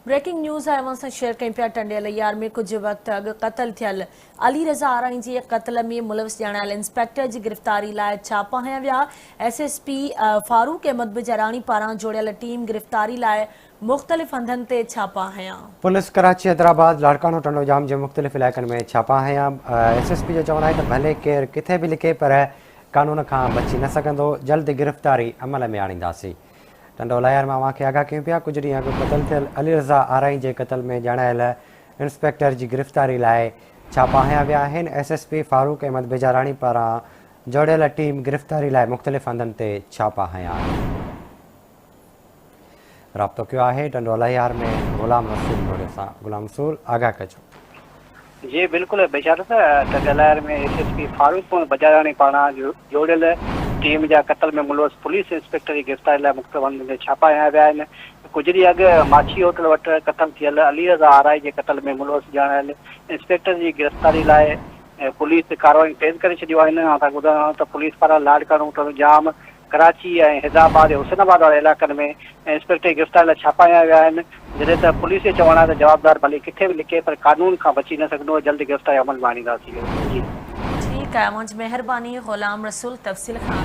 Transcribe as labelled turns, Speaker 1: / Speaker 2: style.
Speaker 1: Breaking news है से share कई पिया टंडियल यार में कुछ वक्त अग कत्ल थियल अली रज़ा आराई जी कत्ल में मुलविस ॼाणायल इंस्पेक्टर की गिरफ़्तारी लाइ छापा हया विया। SSP फारूक अहमद बिजरानी पारां जोड़ियल टीम गिरफ़्तारी लाइ मुख़्तलिफ़ हंधनि ते छापा हया।
Speaker 2: पुलिस कराची, हैदराबाद, लाड़कानो, टंडोजाम जे मुख़्तलिफ़ इलाइक़नि में छापा हया। SSP जो चवणु आहे त भले केरु किथे बि लिखे पर कानून खां बची न सघंदो। जल्द गिरफ़्तारी अमल में आणींदासीं। टंडोलायर में अवां खे आगाह कयूं पिया। कुछ ॾींहं अॻु क़तल थियल अली रज़ा आराई जे क़तल में ॼाणायल इंस्पेक्टर की गिरफ़्तारी लाइ छापा हया विया आहिनि। SSP फारूक अहमद बिजरानी पारां जोड़ियल टीम गिरफ़्तारी लाइ मुख़्तलिफ़ हंधनि ते छापा हया आहिनि। राब्तो कयो आहे टंडोलायर में गुलाम रसूल मोड़े सां। गुलाम रसूल, आगाह कजो।
Speaker 3: जी बिल्कुल बेशारत टंडोलायर में SSP फारूक बजारानी पारां जोड़ियल टीम जा कत्ल में मुलविस पुलिस इंस्पेक्टर की गिरफ़्तारी लाइ मुख़्तलिफ़ हंधनि ते छापा हया विया आहिनि। कुछ ॾींहं अॻु माछी होटल वटि कत्ल थियल अली रज़ा आराई जे कत्ल में मुलविस ॼाणायल इंस्पेक्टर की गिरफ़्तारी लाइ पुलिस कार्रवाई तेज़ करे छॾियूं आहिनि। असां ॿुधायूं त पुलिस पारां लाड़कानो, टंडोजाम, कराची ऐं हैदराबाद ऐं हुसैनाबाद वारे इलाइक़नि में इंस्पेक्टर की गिरफ़्तारी लाइ छापा हया विया आहिनि। जॾहिं त पुलिस जो चवणु आहे त जवाबदार भले किथे बि लिखे पर कानून खां बची न सघंदो। जल्द गिरफ़्तारी अमल में आणींदासीं। जी
Speaker 1: ठीक है, मुझ मेहरबानी। गुलाम रसूल तफ़सील खां